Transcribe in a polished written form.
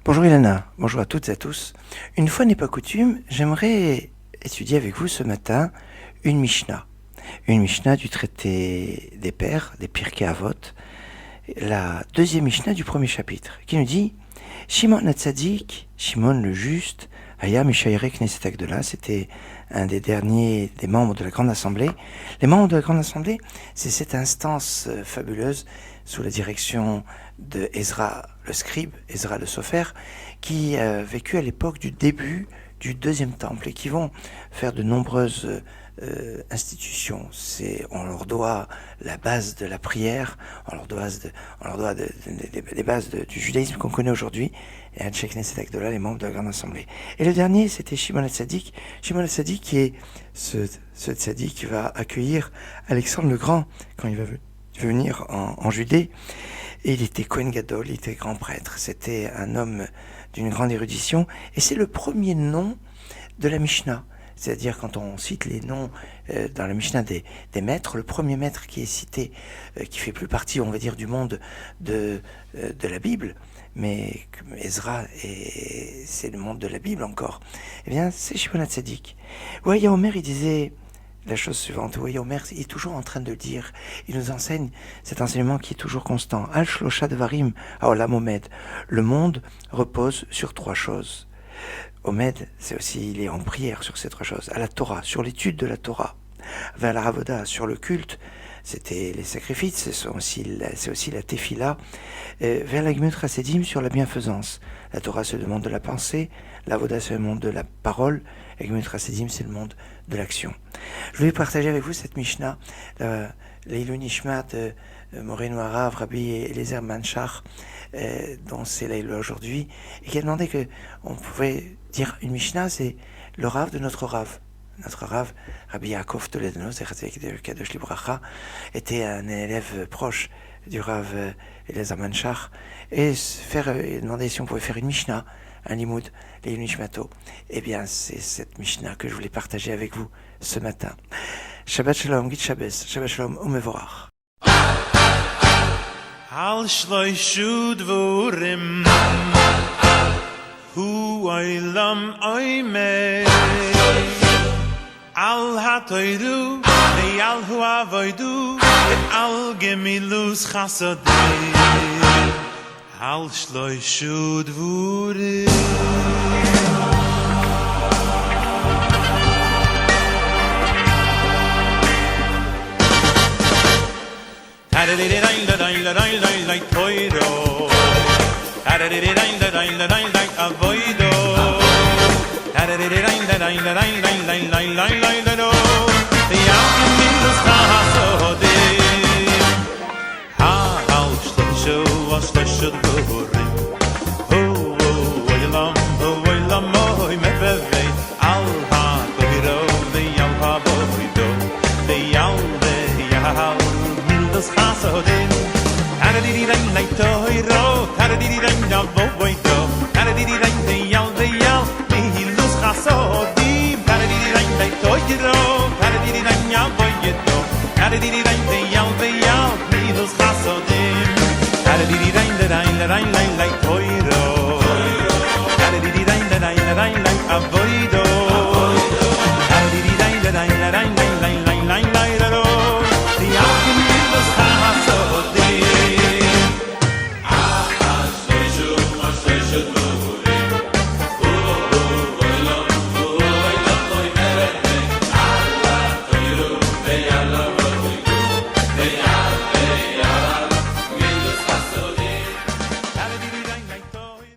Bonjour Ilana, bonjour à toutes et à tous. Une fois n'est pas coutume, j'aimerais étudier avec vous ce matin une Mishnah. Une Mishnah du traité des Pères, des Pirkei Avot, la deuxième Mishnah du premier chapitre, qui nous dit Shimon HaTzadik, Shimon le juste, Aya Mishayrei Knesset Agdola, c'était un des derniers des membres de la Grande Assemblée. Les membres de la Grande Assemblée, c'est cette instance fabuleuse sous la direction de Ezra le scribe, Ezra le Sofer, qui a vécu à l'époque du début du deuxième temple et qui vont faire de nombreuses institutions. On leur doit la base de la prière, on leur doit des bases du judaïsme qu'on connaît aujourd'hui, et Anshe Knesset Agdola, les membres de la Grande Assemblée. Et le dernier, c'était Shimon HaTzadik. Shimon HaTzadik qui est ce tzaddik qui va accueillir Alexandre le Grand quand il va venir en Judée. Et il était Kohen Gadol, il était grand prêtre. C'était un homme d'une grande érudition. Et c'est le premier nom de la Mishnah. C'est-à-dire quand on cite les noms dans la Mishnah des maîtres, le premier maître qui est cité, qui fait plus partie, on va dire, du monde de la Bible, mais Ezra, c'est le monde de la Bible encore, eh bien c'est Shimon HaTzadik. Ouais, Omer, il disait la chose suivante. Vous voyez, Omer, il est toujours en train de le dire. Il nous enseigne cet enseignement qui est toujours constant. Al Shlosha Devarim Haolam Omed. Le monde repose sur trois choses. Omed, c'est aussi, il est en prière sur ces trois choses. À la Torah, sur l'étude de la Torah. Vers la Avoda, sur le culte. C'était les sacrifices, c'est aussi la Tefila. Vers la Gemut Chassidim, sur la bienfaisance. La Torah, c'est le monde de la pensée. L'Avoda, c'est le monde de la parole. La Gemut Chassidim, c'est le monde de l'action. Je voulais partager avec vous cette Mishnah, l'Eilou Nishmat de Moreno Harav, Rabbi Eliezer Manchar, dont c'est l'Eilou aujourd'hui, et qui a demandé qu'on pouvait dire une Mishnah, c'est le Rav de notre Rav. Notre Rav, Rabbi Yaakov Toledano, Kadosh Libracha, était un élève proche du Rav Eliezer Manchar, et demander si on pouvait faire une Mishnah, un limoud, les Nishmato. Eh bien, c'est cette Mishnah que je voulais partager avec vous ce matin. Shabbat Shalom, Git Shabbos, Shabbat Shalom, Umevorach. Al shloishu dvorim hu oilam oimei Al hatoiru ve'al hu avoidu ve'al gemilus chasadim Al shloishu dvorim Ta-da-di-di-dai-da-dai-da-dai-dai-dai toiro Ta-da-di-di-dai-da-dai-da-dai-dai avoido Ta-da-di-di-dai-da-dai-da-dai-dai-dai-dai-dai-dai-do V'yachim milus chasodim Ha-hal shloishu ha-shloishu dvorim Ho-o-oilam, ho-oilam, oi-mevevei Al-ha-toiro ve'yal ha-voido Ve'yal ve'yal Chasodim, Tara-di-di-dai-dai-toiro, Tara-di-di-dai-dai-voido